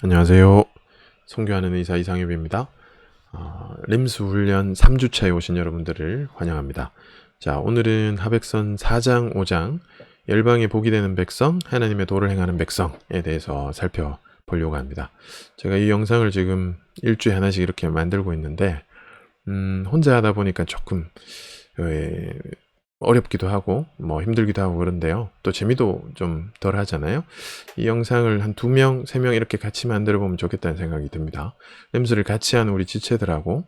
안녕하세요. 선교하는 의사 이상엽입니다. 림스 훈련 3주차에 오신 여러분들을 환영합니다. 자, 오늘은 하백선 4장 5장 열방에 복이 되는 백성, 하나님의 도를 행하는 백성에 대해서 살펴보려고 합니다. 제가 이 영상을 지금 일주일에 하나씩 이렇게 만들고 있는데 혼자 하다 보니까 조금 어렵기도 하고 힘들기도 하고 그런데요. 또 재미도 좀 덜 하잖아요. 이 영상을 한 2명, 3명 이렇게 같이 만들어 보면 좋겠다는 생각이 듭니다. 램스를 같이 하는 우리 지체들하고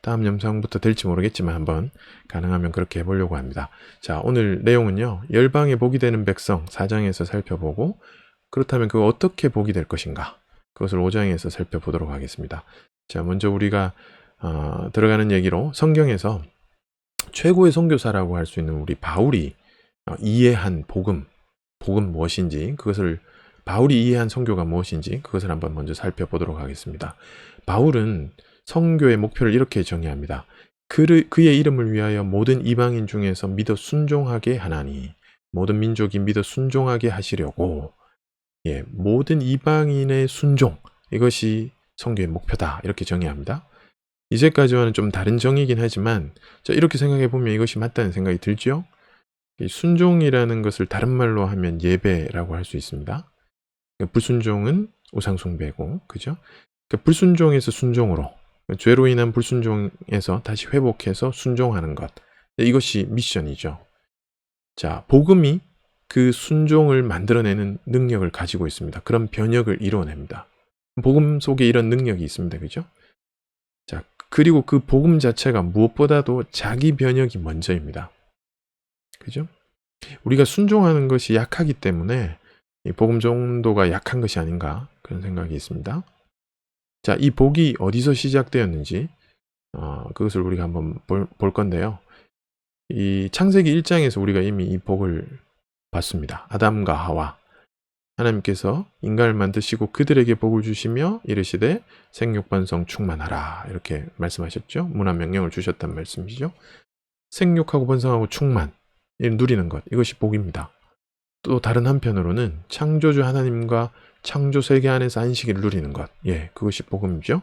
다음 영상부터 될지 모르겠지만 한번 가능하면 그렇게 해보려고 합니다. 자, 오늘 내용은요. 열방에 복이 되는 백성 4장에서 살펴보고 그렇다면 그거 어떻게 복이 될 것인가? 그것을 5장에서 살펴보도록 하겠습니다. 자, 먼저 우리가 들어가는 얘기로 성경에서 최고의 선교사라고 할 수 있는 우리 바울이 이해한 복음 무엇인지, 그것을 바울이 이해한 선교가 무엇인지 그것을 한번 먼저 살펴보도록 하겠습니다. 바울은 선교의 목표를 이렇게 정의합니다. 그의 이름을 위하여 모든 이방인 중에서 믿어 순종하게 하나니, 모든 민족이 믿어 순종하게 하시려고, 모든 이방인의 순종, 이것이 선교의 목표다, 이렇게 정의합니다. 이제까지와는 좀 다른 정의이긴 하지만 이렇게 생각해 보면 이것이 맞다는 생각이 들죠. 순종이라는 것을 다른 말로 하면 예배라고 할 수 있습니다. 불순종은 우상숭배고, 그죠? 불순종에서 순종으로, 죄로 인한 불순종에서 다시 회복해서 순종하는 것, 이것이 미션이죠. 자, 복음이 그 순종을 만들어내는 능력을 가지고 있습니다. 그런 변혁을 이루어냅니다. 복음 속에 이런 능력이 있습니다. 그죠? 자, 그리고 그 복음 자체가 무엇보다도 자기 변혁이 먼저입니다. 그죠? 우리가 순종하는 것이 약하기 때문에 이 복음 정도가 약한 것이 아닌가, 그런 생각이 있습니다. 자, 이 복이 어디서 시작되었는지 그것을 우리가 한번 볼 건데요. 이 창세기 1장에서 우리가 이미 이 복을 봤습니다. 아담과 하와, 하나님께서 인간을 만드시고 그들에게 복을 주시며 이르시되 생육번성 충만하라, 이렇게 말씀하셨죠. 문화 명령을 주셨단 말씀이죠. 생육하고 번성하고 충만, 누리는 것, 이것이 복입니다. 또 다른 한편으로는 창조주 하나님과 창조 세계 안에서 안식을 누리는 것, 그것이 복음이죠.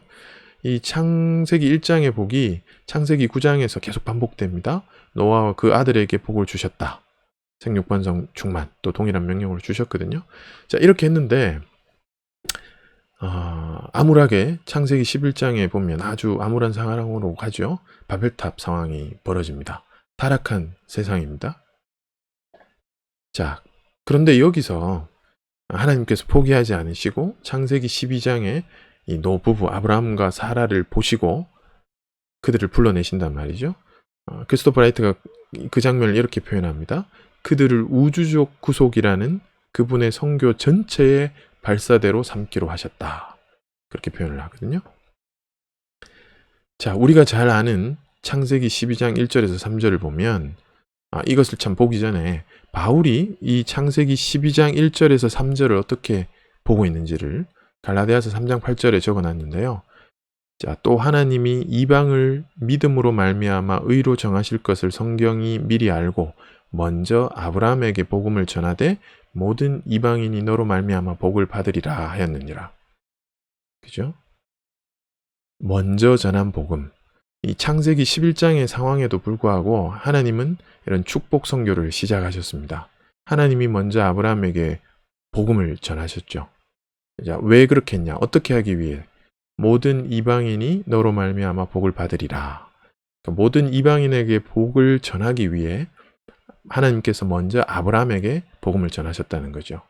이 창세기 1장의 복이 창세기 9장에서 계속 반복됩니다. 노아와 그 아들에게 복을 주셨다. 생육번성 충만, 또 동일한 명령으로 주셨거든요. 자, 이렇게 했는데 암울하게 창세기 11장에 보면 아주 암울한 상황으로 가죠. 바벨탑 상황이 벌어집니다. 타락한 세상입니다. 자, 그런데 여기서 하나님께서 포기하지 않으시고 창세기 12장에 이 노부부 아브라함과 사라를 보시고 그들을 불러내신단 말이죠. 크리스토퍼 라이트가 그 장면을 이렇게 표현합니다. 그들을 우주적 구속이라는 그분의 선교 전체의 발사대로 삼기로 하셨다, 그렇게 표현을 하거든요. 자, 우리가 잘 아는 창세기 12장 1절에서 3절을 보면 이것을 참 보기 전에 바울이 이 창세기 12장 1절에서 3절을 어떻게 보고 있는지를 갈라디아서 3장 8절에 적어놨는데요. 자, 또 하나님이 이방을 믿음으로 말미암아 의로 정하실 것을 성경이 미리 알고 먼저 아브라함에게 복음을 전하되 모든 이방인이 너로 말미암아 복을 받으리라 하였느니라. 그죠? 먼저 전한 복음. 이 창세기 11장의 상황에도 불구하고 하나님은 이런 축복 선교를 시작하셨습니다. 하나님이 먼저 아브라함에게 복음을 전하셨죠. 자, 왜 그렇게 했냐? 어떻게 하기 위해? 모든 이방인이 너로 말미암아 복을 받으리라. 그러니까 모든 이방인에게 복을 전하기 위해 하나님께서 먼저 아브라함에게 복음을 전하셨다는 거죠.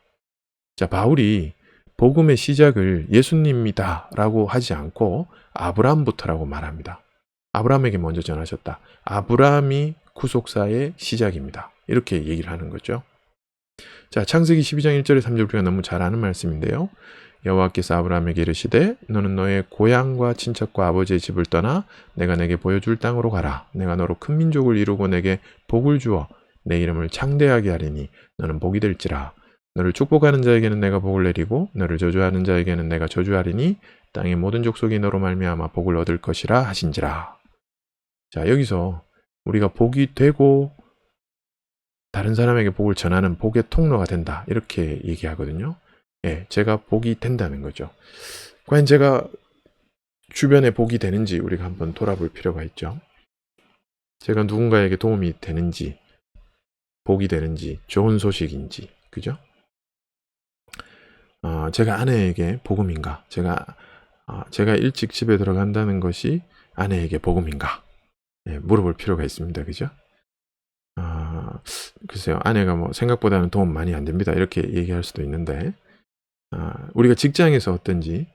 자, 바울이 복음의 시작을 예수님이다라고 하지 않고 아브라함부터라고 말합니다. 아브라함에게 먼저 전하셨다. 아브라함이 구속사의 시작입니다. 이렇게 얘기를 하는 거죠. 자, 창세기 12장 1절에 3절 우리가 너무 잘 아는 말씀인데요. 여호와께서 아브라함에게 이르시되 너는 너의 고향과 친척과 아버지의 집을 떠나 내가 내게 보여줄 땅으로 가라. 내가 너로 큰 민족을 이루고 내게 복을 주어 내 이름을 창대하게 하리니 너는 복이 될지라. 너를 축복하는 자에게는 내가 복을 내리고 너를 저주하는 자에게는 내가 저주하리니 땅의 모든 족속이 너로 말미암아 복을 얻을 것이라 하신지라. 자, 여기서 우리가 복이 되고 다른 사람에게 복을 전하는 복의 통로가 된다, 이렇게 얘기하거든요. 예, 제가 복이 된다는 거죠. 과연 제가 주변에 복이 되는지 우리가 한번 돌아볼 필요가 있죠. 제가 누군가에게 도움이 되는지, 복이 되는지, 좋은 소식인지, 그죠? 제가 아내에게 복음인가? 제가 일찍 집에 들어간다는 것이 아내에게 복음인가? 예, 물어볼 필요가 있습니다. 그죠? 글쎄요. 아내가 뭐 생각보다는 도움 많이 안 됩니다. 이렇게 얘기할 수도 있는데, 우리가 직장에서 어떤지,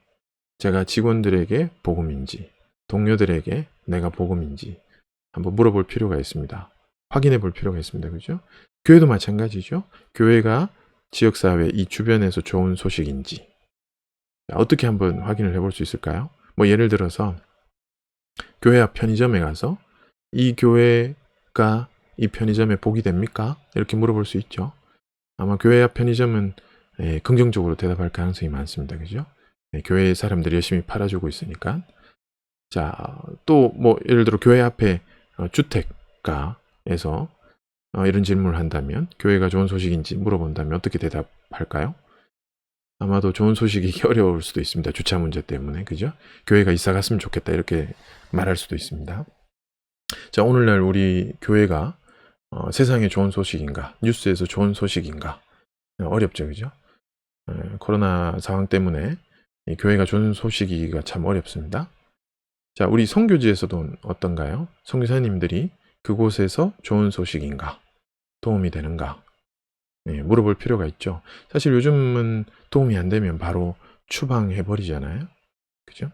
제가 직원들에게 복음인지, 동료들에게 내가 복음인지 한번 물어볼 필요가 있습니다. 확인해 볼 필요가 있습니다. 그죠? 교회도 마찬가지죠. 교회가 지역사회 이 주변에서 좋은 소식인지 어떻게 한번 확인을 해볼 수 있을까요? 뭐 예를 들어서 교회 앞 편의점에 가서 이 교회가 이 편의점에 복이 됩니까? 이렇게 물어볼 수 있죠. 아마 교회 앞 편의점은 긍정적으로 대답할 가능성이 많습니다. 그죠? 교회 사람들이 열심히 팔아주고 있으니까. 자, 또 뭐 예를 들어 교회 앞에 주택가에서 이런 질문을 한다면 교회가 좋은 소식인지 물어본다면 어떻게 대답할까요? 아마도 좋은 소식이기 어려울 수도 있습니다. 주차 문제 때문에. 그죠? 교회가 이사 갔으면 좋겠다 이렇게 말할 수도 있습니다. 자, 오늘날 우리 교회가 세상에 좋은 소식인가? 뉴스에서 좋은 소식인가? 어렵죠. 그죠? 코로나 상황 때문에 이 교회가 좋은 소식이기가 참 어렵습니다. 자, 우리 선교지에서도 어떤가요? 선교사님들이 그곳에서 좋은 소식인가? 도움이 되는가? 물어볼 필요가 있죠. 사실 요즘은 도움이 안 되면 바로 추방해 버리잖아요. 그죠?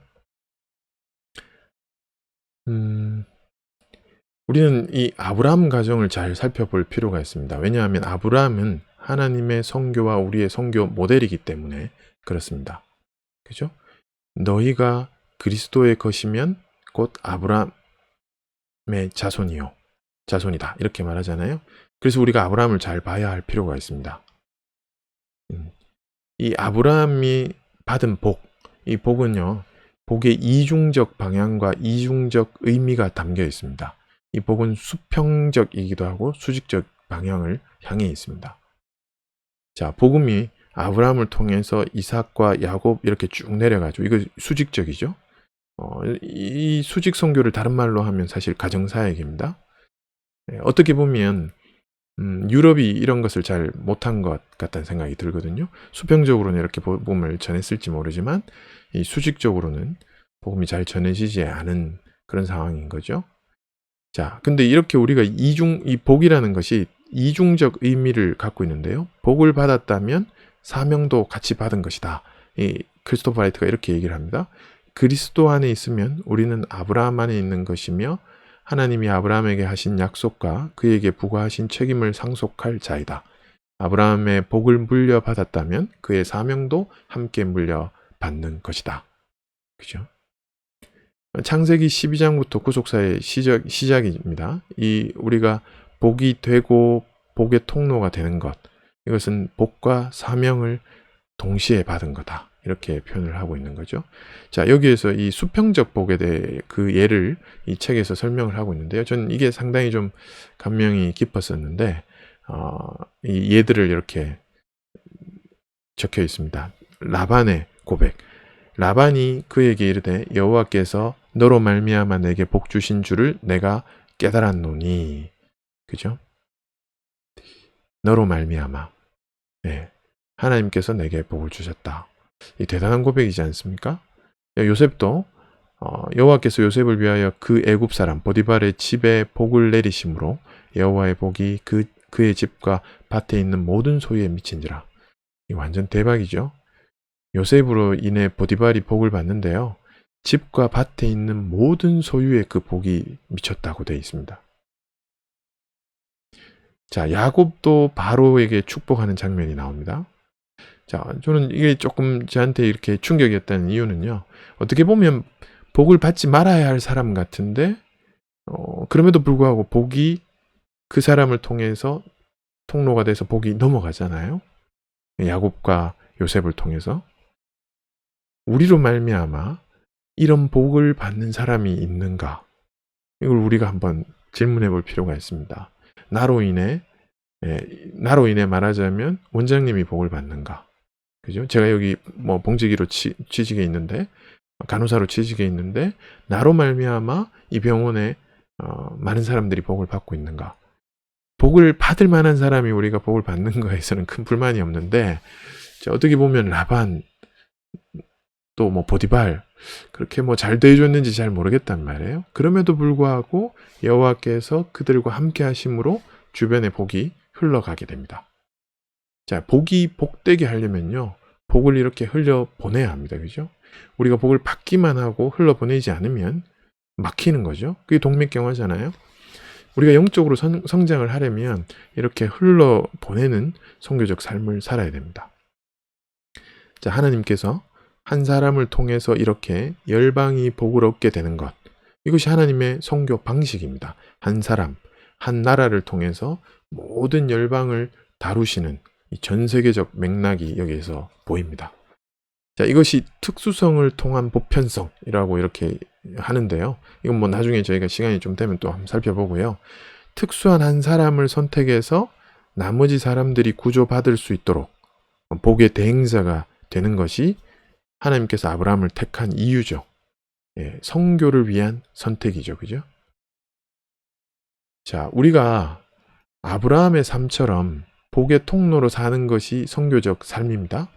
우리는 이 아브라함 가정을 잘 살펴볼 필요가 있습니다. 왜냐하면 아브라함은 하나님의 선교와 우리의 선교 모델이기 때문에 그렇습니다. 그죠? 너희가 그리스도의 것이면 곧 아브라함의 자손이다. 이렇게 말하잖아요. 그래서 우리가 아브라함을 잘 봐야 할 필요가 있습니다. 이 아브라함이 받은 복, 이 복은요, 복의 이중적 방향과 이중적 의미가 담겨 있습니다. 이 복은 수평적이기도 하고 수직적 방향을 향해 있습니다. 자, 복음이 아브라함을 통해서 이삭과 야곱 이렇게 쭉 내려가죠. 이거 수직적이죠. 이 수직 선교를 다른 말로 하면 사실 가정사역입니다. 어떻게 보면 유럽이 이런 것을 잘 못한 것 같다는 생각이 들거든요. 수평적으로는 이렇게 복음을 전했을지 모르지만 이 수직적으로는 복음이 잘 전해지지 않은 그런 상황인 거죠. 자, 근데 이렇게 우리가 이 복이라는 것이 이중적 의미를 갖고 있는데요. 복을 받았다면 사명도 같이 받은 것이다. 이 크리스토퍼 라이트가 이렇게 얘기를 합니다. 그리스도 안에 있으면 우리는 아브라함 안에 있는 것이며 하나님이 아브라함에게 하신 약속과 그에게 부과하신 책임을 상속할 자이다. 아브라함의 복을 물려받았다면 그의 사명도 함께 물려받는 것이다. 그죠? 창세기 12장부터 구속사의 시작입니다. 우리가 복이 되고 복의 통로가 되는 것, 이것은 복과 사명을 동시에 받은 거다. 이렇게 표현을 하고 있는 거죠. 자, 여기에서 이 수평적 복에 대해 그 예를 이 책에서 설명을 하고 있는데요. 저는 이게 상당히 좀 감명이 깊었었는데, 이 예들을 이렇게 적혀 있습니다. 라반의 고백. 라반이 그에게 이르되 여호와께서 너로 말미암아 내게 복 주신 줄을 내가 깨달았노니. 그죠? 너로 말미암아. 네. 하나님께서 내게 복을 주셨다. 이 대단한 고백이지 않습니까? 요셉도 여호와께서 요셉을 위하여 그 애굽 사람 보디발의 집에 복을 내리심으로 여호와의 복이 그의 집과 밭에 있는 모든 소유에 미친지라. 이 완전 대박이죠. 요셉으로 인해 보디발이 복을 받는데요. 집과 밭에 있는 모든 소유에 그 복이 미쳤다고 되어 있습니다. 자, 야곱도 바로에게 축복하는 장면이 나옵니다. 자, 저는 이게 조금 저한테 이렇게 충격이었다는 이유는요. 어떻게 보면 복을 받지 말아야 할 사람 같은데 그럼에도 불구하고 복이 그 사람을 통해서 통로가 돼서 복이 넘어가잖아요. 야곱과 요셉을 통해서. 우리로 말미암아 이런 복을 받는 사람이 있는가? 이걸 우리가 한번 질문해 볼 필요가 있습니다. 나로 인해 말하자면 원장님이 복을 받는가? 그죠? 제가 여기 뭐 봉지기로 취직해 있는데, 간호사로 취직해 있는데, 나로 말미암아 이 병원에 많은 사람들이 복을 받고 있는가? 복을 받을 만한 사람이 우리가 복을 받는 거에서는 큰 불만이 없는데, 어떻게 보면 라반, 또 뭐 보디발, 그렇게 뭐 잘 대해줬는지 잘 모르겠단 말이에요. 그럼에도 불구하고 여호와께서 그들과 함께 하심으로 주변에 복이 흘러가게 됩니다. 자, 복이 복되게 하려면요, 복을 이렇게 흘려 보내야 합니다. 그죠? 우리가 복을 받기만 하고 흘러 보내지 않으면 막히는 거죠. 그게 동맥경화잖아요. 우리가 영적으로 성장을 하려면 이렇게 흘러 보내는 선교적 삶을 살아야 됩니다. 자, 하나님께서 한 사람을 통해서 이렇게 열방이 복을 얻게 되는 것, 이것이 하나님의 선교 방식입니다. 한 사람, 한 나라를 통해서 모든 열방을 다루시는 이 전 세계적 맥락이 여기에서 보입니다. 자, 이것이 특수성을 통한 보편성이라고 이렇게 하는데요. 이건 뭐 나중에 저희가 시간이 좀 되면 또 한번 살펴보고요. 특수한 한 사람을 선택해서 나머지 사람들이 구조받을 수 있도록 복의 대행자가 되는 것이 하나님께서 아브라함을 택한 이유죠. 예, 선교를 위한 선택이죠. 그죠? 자, 우리가 아브라함의 삶처럼 복의 통로로 사는 것이 선교적 삶입니다.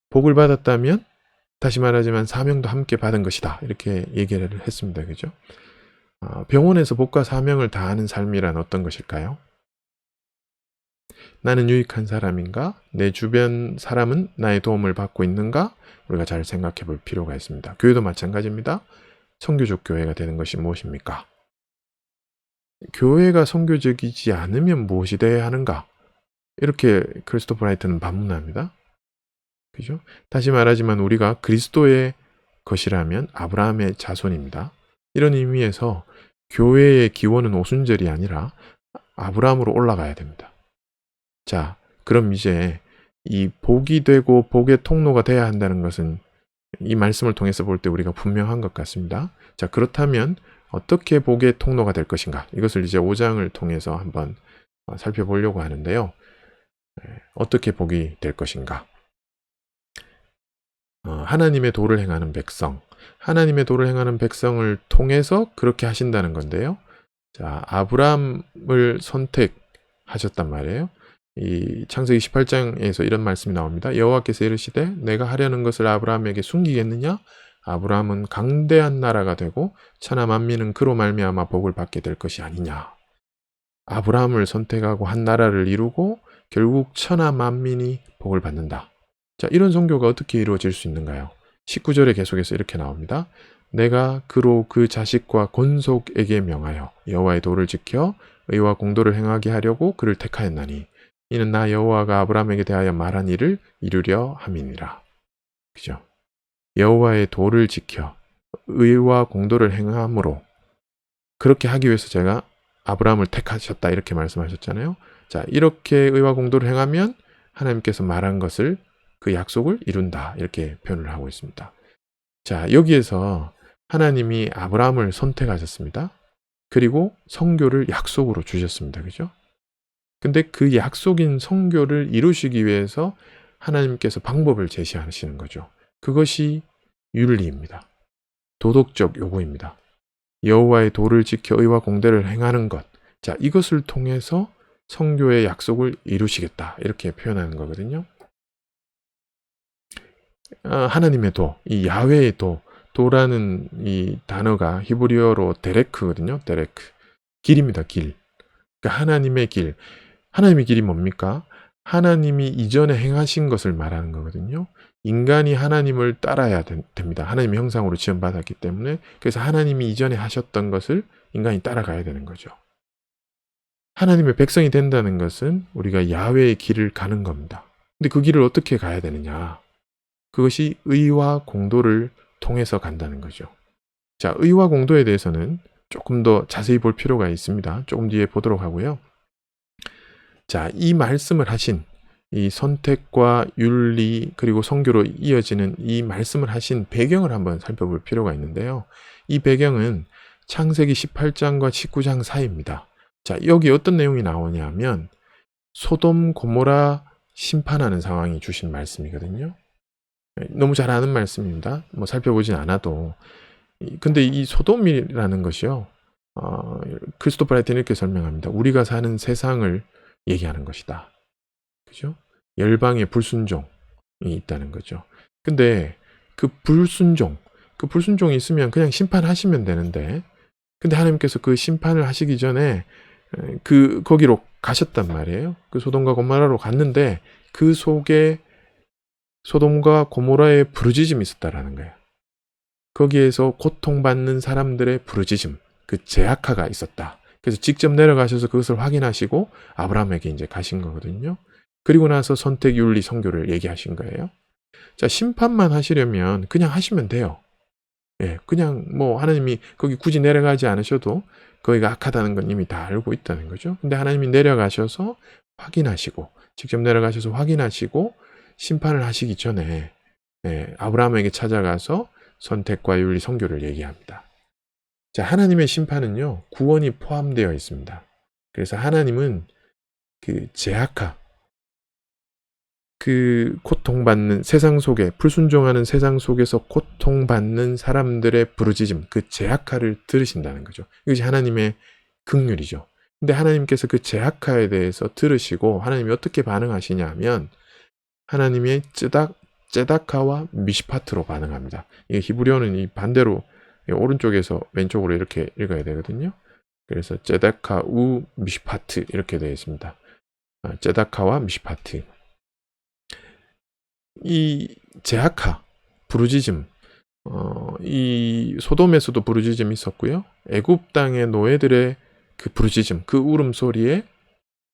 복을 받았다면, 다시 말하지만 사명도 함께 받은 것이다, 이렇게 얘기를 했습니다. 그죠? 병원에서 복과 사명을 다하는 삶이란 어떤 것일까요? 나는 유익한 사람인가? 내 주변 사람은 나의 도움을 받고 있는가? 우리가 잘 생각해 볼 필요가 있습니다. 교회도 마찬가지입니다. 선교적 교회가 되는 것이 무엇입니까? 교회가 선교적이지 않으면 무엇이 되어야 하는가? 이렇게 크리스토퍼 라이트는 반문합니다. 그죠? 다시 말하지만 우리가 그리스도의 것이라면 아브라함의 자손입니다. 이런 의미에서 교회의 기원은 오순절이 아니라 아브라함으로 올라가야 됩니다. 자, 그럼 이제 이 복이 되고 복의 통로가 돼야 한다는 것은 이 말씀을 통해서 볼 때 우리가 분명한 것 같습니다. 자, 그렇다면 어떻게 복의 통로가 될 것인가? 이것을 이제 5장을 통해서 한번 살펴보려고 하는데요. 어떻게 복이 될 것인가? 하나님의 도를 행하는 백성, 하나님의 도를 행하는 백성을 통해서 그렇게 하신다는 건데요. 자, 아브라함을 선택하셨단 말이에요. 이 창세기 18장에서 이런 말씀이 나옵니다. 여호와께서 이르시되 내가 하려는 것을 아브라함에게 숨기겠느냐? 아브라함은 강대한 나라가 되고 천하 만민은 그로 말미암아 복을 받게 될 것이 아니냐. 아브라함을 선택하고 한 나라를 이루고 결국 천하 만민이 복을 받는다. 자, 이런 선교가 어떻게 이루어질 수 있는가요? 19절에 계속해서 이렇게 나옵니다. 내가 그로 그 자식과 권속에게 명하여 여호와의 도를 지켜 의와 공도를 행하게 하려고 그를 택하였나니 이는 나 여호와가 아브라함에게 대하여 말한 일을 이루려 함이니라. 그죠? 여호와의 도를 지켜 의와 공도를 행함으로 그렇게 하기 위해서 제가 아브라함을 택하셨다, 이렇게 말씀하셨잖아요. 자, 이렇게 의와 공도를 행하면 하나님께서 말한 것을, 그 약속을 이룬다, 이렇게 표현을 하고 있습니다. 자, 여기에서 하나님이 아브라함을 선택하셨습니다. 그리고 선교를 약속으로 주셨습니다. 그죠? 근데 그 약속인 선교를 이루시기 위해서 하나님께서 방법을 제시하시는 거죠. 그것이 윤리입니다. 도덕적 요구입니다. 여호와의 도를 지켜 의와 공대를 행하는 것. 자, 이것을 통해서 선교의 약속을 이루시겠다, 이렇게 표현하는 거거든요. 하나님의 도, 이 야훼의 도, 도라는 이 단어가 히브리어로 데레크거든요. 데레크. 길입니다. 길. 그러니까 하나님의 길. 하나님의 길이 뭡니까? 하나님이 이전에 행하신 것을 말하는 거거든요. 인간이 하나님을 따라야 됩니다. 하나님의 형상으로 지음받았기 때문에. 그래서 하나님이 이전에 하셨던 것을 인간이 따라가야 되는 거죠. 하나님의 백성이 된다는 것은 우리가 야훼의 길을 가는 겁니다. 근데 그 길을 어떻게 가야 되느냐? 그것이 의와 공도를 통해서 간다는 거죠. 자, 의와 공도에 대해서는 조금 더 자세히 볼 필요가 있습니다. 조금 뒤에 보도록 하고요. 자, 이 말씀을 하신, 이 선택과 윤리 그리고 선교로 이어지는 이 말씀을 하신 배경을 한번 살펴볼 필요가 있는데요. 이 배경은 창세기 18장과 19장 사이입니다. 자, 여기 어떤 내용이 나오냐면 소돔 고모라 심판하는 상황이 주신 말씀이거든요. 너무 잘 아는 말씀입니다. 뭐 살펴보진 않아도. 근데 이 소돔이라는 것이요. 크리스토퍼 라이트는 이렇게 설명합니다. 우리가 사는 세상을 얘기하는 것이다. 그죠? 열방의 불순종이 있다는 거죠. 근데 그 불순종이 있으면 그냥 심판하시면 되는데, 근데 하나님께서 그 심판을 하시기 전에 거기로 가셨단 말이에요. 그 소돔과 고모라로 갔는데 그 속에 소돔과 고모라의 부르짖음이 있었다라는 거예요. 거기에서 고통받는 사람들의 부르짖음, 그 제아카가 있었다. 그래서 직접 내려가셔서 그것을 확인하시고 아브라함에게 이제 가신 거거든요. 그리고 나서 선택, 윤리, 선교를 얘기하신 거예요. 자, 심판만 하시려면 그냥 하시면 돼요. 예, 그냥 뭐 하나님이 거기 굳이 내려가지 않으셔도 거기가 악하다는 건 이미 다 알고 있다는 거죠. 근데 하나님이 내려가셔서 확인하시고, 직접 내려가셔서 확인하시고 심판을 하시기 전에 아브라함에게 찾아가서 선택과 윤리, 선교를 얘기합니다. 자, 하나님의 심판은요, 구원이 포함되어 있습니다. 그래서 하나님은 그 제아카, 그 고통받는 세상 속에, 불순종하는 세상 속에서 고통받는 사람들의 부르짖음, 그 제아카를 들으신다는 거죠. 이것이 하나님의 긍휼이죠. 근데 하나님께서 그 제아카에 대해서 들으시고 하나님이 어떻게 반응하시냐면 하나님의 쯔다카와 미시파트로 반응합니다. 이게 히브리어는 이 반대로 오른쪽에서 왼쪽으로 이렇게 읽어야 되거든요. 그래서 쯔다카 우 미시파트 이렇게 되어 있습니다. 쯔다카와 미시파트. 이 제아카, 부르짖음, 이 소돔에서도 부르짖음이 있었고요. 애굽 땅의 노예들의 그 부르짖음, 그 울음소리에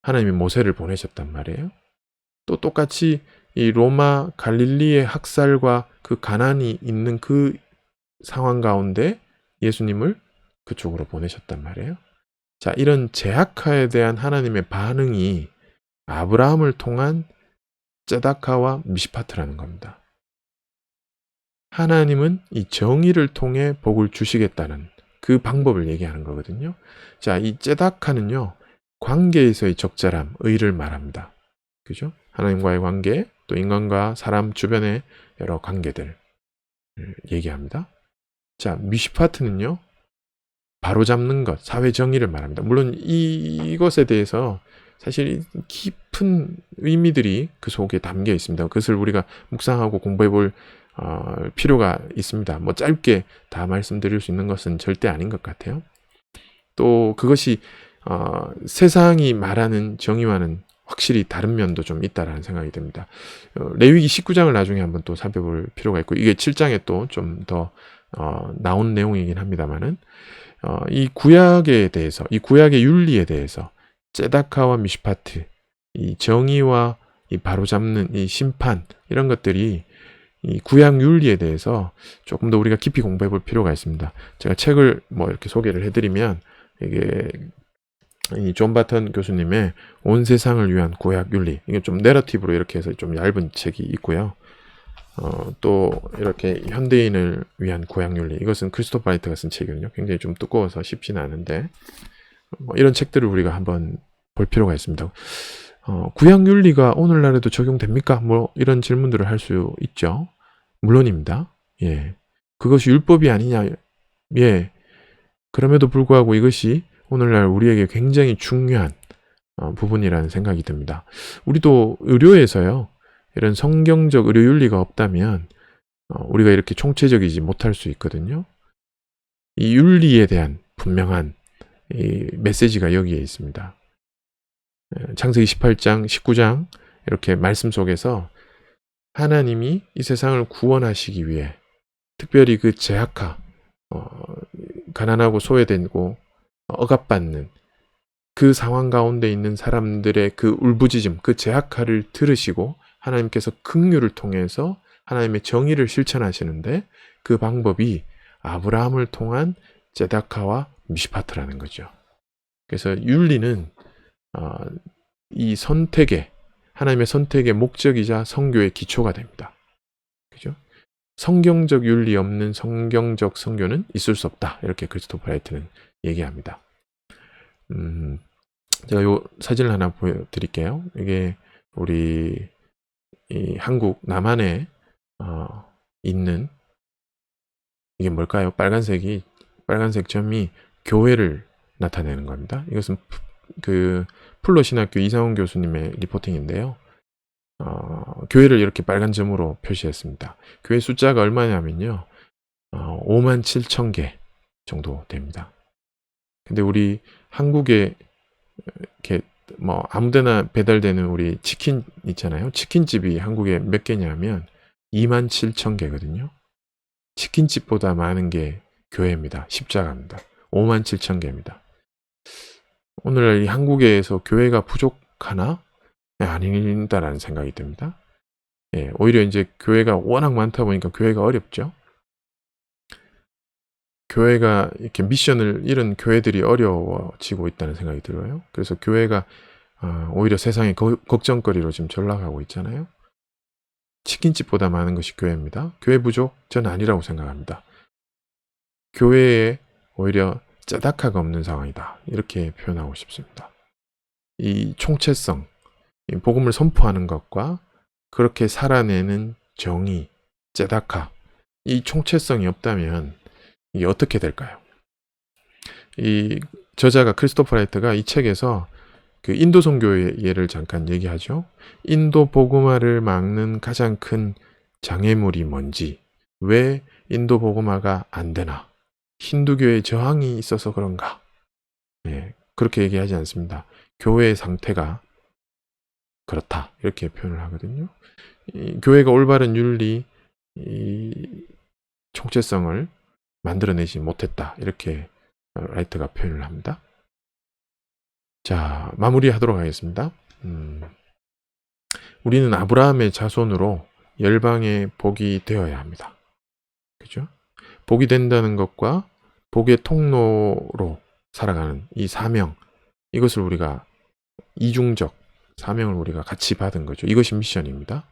하나님이 모세를 보내셨단 말이에요. 또 똑같이 이 로마 갈릴리의 학살과 그 가난이 있는 그 상황 가운데 예수님을 그쪽으로 보내셨단 말이에요. 자, 이런 제아카에 대한 하나님의 반응이 아브라함을 통한 쯔다카와 미시파트라는 겁니다. 하나님은 이 정의를 통해 복을 주시겠다는 그 방법을 얘기하는 거거든요. 자, 이 쯔다카는요, 관계에서의 적절함, 의를 말합니다. 그죠? 하나님과의 관계, 또 인간과 사람 주변의 여러 관계들을 얘기합니다. 자, 미시파트는요, 바로잡는 것, 사회 정의를 말합니다. 물론 이것에 대해서 사실 깊은 의미들이 그 속에 담겨 있습니다. 그것을 우리가 묵상하고 공부해 볼 필요가 있습니다. 뭐 짧게 다 말씀드릴 수 있는 것은 절대 아닌 것 같아요. 또 그것이 세상이 말하는 정의와는 확실히 다른 면도 좀 있다라는 생각이 듭니다. 레위기 19장을 나중에 한번 또 살펴볼 필요가 있고, 이게 7장에 또 좀 더 나온 내용이긴 합니다만은 이 구약에 대해서, 이 구약의 윤리에 대해서 쯔다카와 미시파트, 이 정의와 이 바로잡는 이 심판, 이런 것들이 이 구약 윤리에 대해서 조금 더 우리가 깊이 공부해 볼 필요가 있습니다. 제가 책을 뭐 이렇게 소개를 해드리면, 이게 이 존 바턴 교수님의 온 세상을 위한 구약 윤리, 이게 좀 내러티브로 이렇게 해서 좀 얇은 책이 있고요. 또 이렇게 현대인을 위한 구약 윤리, 이것은 크리스토퍼 라이트가 쓴 책이거든요. 굉장히 좀 두꺼워서 쉽지는 않은데 이런 책들을 우리가 한번 볼 필요가 있습니다. 구약 윤리가 오늘날에도 적용됩니까? 뭐 이런 질문들을 할 수 있죠. 물론입니다. 예, 그것이 율법이 아니냐? 예, 그럼에도 불구하고 이것이 오늘날 우리에게 굉장히 중요한 부분이라는 생각이 듭니다. 우리도 의료에서요, 이런 성경적 의료 윤리가 없다면 우리가 이렇게 총체적이지 못할 수 있거든요. 이 윤리에 대한 분명한 이 메시지가 여기에 있습니다. 창세기 18장, 19장 이렇게 말씀 속에서 하나님이 이 세상을 구원하시기 위해 특별히 그 제아카, 가난하고 소외되고 억압받는 그 상황 가운데 있는 사람들의 그 울부짖음, 그 제아카를 들으시고 하나님께서 긍휼을 통해서 하나님의 정의를 실천하시는데, 그 방법이 아브라함을 통한 쯔다카와 미시파트라는 거죠. 그래서 윤리는 이 선택의, 하나님의 선택의 목적이자 선교의 기초가 됩니다. 그죠? 성경적 윤리 없는 성경적 선교는 있을 수 없다. 이렇게 크리스토퍼 라이트는 얘기합니다. 제가 요 사진을 하나 보여드릴게요. 이게 우리 이 한국 남한에 있는 이게 뭘까요? 빨간색 점이 교회를 나타내는 겁니다. 이것은 그 풀로신학교 이상훈 교수님의 리포팅인데요. 교회를 이렇게 빨간 점으로 표시했습니다. 교회 숫자가 얼마냐면요. 5만 7천 개 정도 됩니다. 근데 우리 한국에 이렇게 뭐 아무데나 배달되는 우리 치킨 있잖아요. 치킨집이 한국에 몇 개냐면 2만 7천 개거든요. 치킨집보다 많은 게 교회입니다. 십자가입니다. 5만 7천 개입니다. 오늘날 이 한국에서 교회가 부족하나? 네, 아닌다라는 생각이 듭니다. 예, 오히려 이제 교회가 워낙 많다 보니까 교회가 어렵죠. 교회가 이렇게 미션을 잃은 교회들이 어려워지고 있다는 생각이 들어요. 그래서 교회가 오히려 세상의 걱정거리로 지금 전락하고 있잖아요. 치킨집보다 많은 것이 교회입니다. 교회 부족? 저는 아니라고 생각합니다. 교회에 오히려 짜다카가 없는 상황이다. 이렇게 표현하고 싶습니다. 이 총체성, 이 복음을 선포하는 것과 그렇게 살아내는 정의, 짜다카, 이 총체성이 없다면 이게 어떻게 될까요? 이 저자가 크리스토퍼 라이트가 이 책에서 그 인도 선교의 예를 잠깐 얘기하죠. 인도 복음화를 막는 가장 큰 장애물이 뭔지, 왜 인도 복음화가 안 되나, 힌두교의 저항이 있어서 그런가, 네, 그렇게 얘기하지 않습니다. 교회의 상태가 그렇다 이렇게 표현을 하거든요. 이 교회가 올바른 윤리, 이 총체성을 만들어내지 못했다 이렇게 라이트가 표현을 합니다. 자, 마무리하도록 하겠습니다. 우리는 아브라함의 자손으로 열방의 복이 되어야 합니다. 그죠? 복이 된다는 것과 복의 통로로 살아가는 이 사명, 이것을 우리가 이중적 사명을 우리가 같이 받은 거죠. 이것이 미션입니다.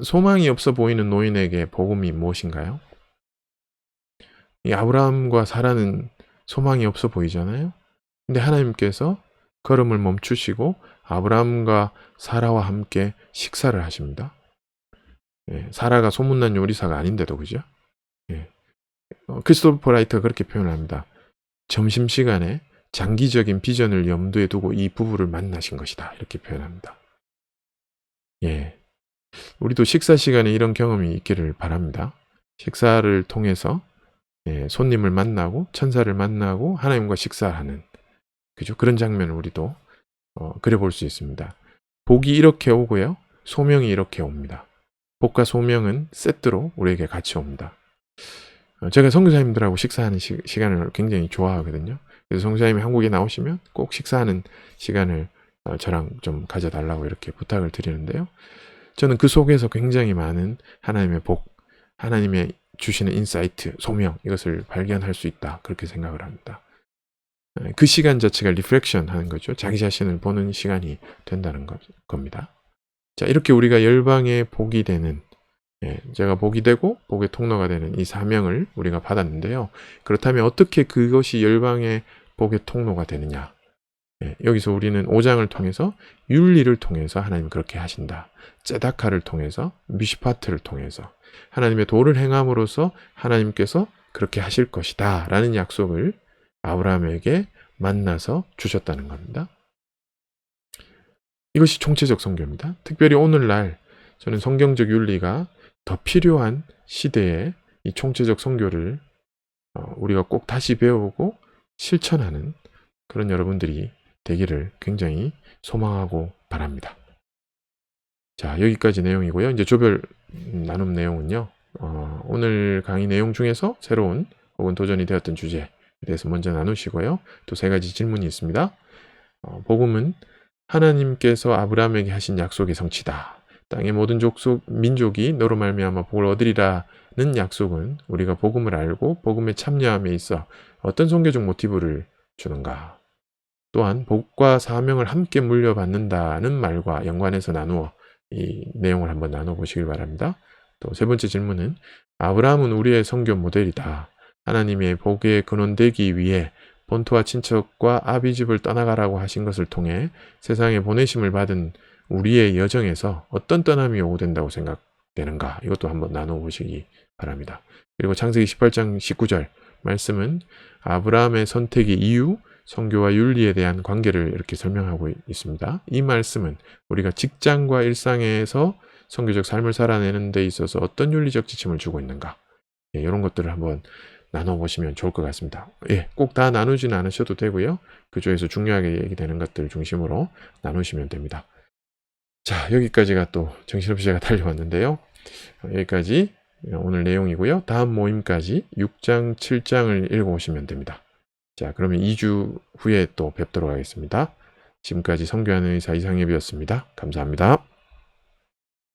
소망이 없어 보이는 노인에게 복음이 무엇인가요? 이 아브라함과 사라는 소망이 없어 보이잖아요. 근데 하나님께서 걸음을 멈추시고 아브라함과 사라와 함께 식사를 하십니다. 예, 사라가 소문난 요리사가 아닌데도 그죠? 예. 크리스토퍼 라이트가 그렇게 표현을 합니다. 점심시간에 장기적인 비전을 염두에 두고 이 부부를 만나신 것이다. 이렇게 표현합니다. 예. 우리도 식사 시간에 이런 경험이 있기를 바랍니다. 식사를 통해서 손님을 만나고 천사를 만나고 하나님과 식사하는 그죠? 그런 장면을 우리도 그려볼 수 있습니다. 복이 이렇게 오고요. 소명이 이렇게 옵니다. 복과 소명은 세트로 우리에게 같이 옵니다. 제가 선교사님들하고 식사하는 시간을 굉장히 좋아하거든요. 그래서 선교사님이 한국에 나오시면 꼭 식사하는 시간을 저랑 좀 가져달라고 이렇게 부탁을 드리는데요. 저는 그 속에서 굉장히 많은 하나님의 복, 하나님의 주시는 인사이트, 소명 이것을 발견할 수 있다. 그렇게 생각을 합니다. 그 시간 자체가 리플렉션 하는 거죠. 자기 자신을 보는 시간이 된다는 겁니다. 자, 이렇게 우리가 열방의 복이 되는, 제가 복이 되고 복의 통로가 되는 이 사명을 우리가 받았는데요. 그렇다면 어떻게 그것이 열방의 복의 통로가 되느냐? 여기서 우리는 5장을 통해서 윤리를 통해서 하나님 그렇게 하신다. ጼ다카를 통해서, 미시파트를 통해서 하나님의 도를 행함으로써 하나님께서 그렇게 하실 것이다 라는 약속을 아브라함에게 만나서 주셨다는 겁니다. 이것이 총체적 선교입니다. 특별히 오늘날 저는 성경적 윤리가 더 필요한 시대에 이 총체적 선교를 우리가 꼭 다시 배우고 실천하는 그런 여러분들이 되기를 굉장히 소망하고 바랍니다. 자, 여기까지 내용이고요. 이제 조별 나눔 내용은요. 오늘 강의 내용 중에서 새로운 혹은 도전이 되었던 주제에 대해서 먼저 나누시고요. 또 3가지 질문이 있습니다. 복음은 하나님께서 아브라함에게 하신 약속의 성취다. 땅의 모든 민족이 너로 말미암아 복을 얻으리라는 약속은 우리가 복음을 알고 복음에 참여함에 있어 어떤 선교적 모티브를 주는가? 또한 복과 사명을 함께 물려받는다는 말과 연관해서 나누어 이 내용을 한번 나눠보시길 바랍니다. 또 3번째 질문은 아브라함은 우리의 선교 모델이다. 하나님의 복에 근원되기 위해 본토와 친척과 아비집을 떠나가라고 하신 것을 통해 세상에 보내심을 받은 우리의 여정에서 어떤 떠남이 오고 된다고 생각되는가, 이것도 한번 나눠보시기 바랍니다. 그리고 창세기 18장 19절 말씀은 아브라함의 선택의 이유, 성교와 윤리에 대한 관계를 이렇게 설명하고 있습니다. 이 말씀은 우리가 직장과 일상에서 성교적 삶을 살아내는 데 있어서 어떤 윤리적 지침을 주고 있는가, 이런 것들을 한번 나눠보시면 좋을 것 같습니다. 꼭 다 나누지는 않으셔도 되고요. 그 중에서 중요하게 얘기되는 것들을 중심으로 나누시면 됩니다. 자, 여기까지가 또 정신없이 제가 달려왔는데요. 여기까지 오늘 내용이고요. 다음 모임까지 6장, 7장을 읽어오시면 됩니다. 자, 그러면 2주 후에 또 뵙도록 하겠습니다. 지금까지 선교하는 의사 이상엽이었습니다. 감사합니다.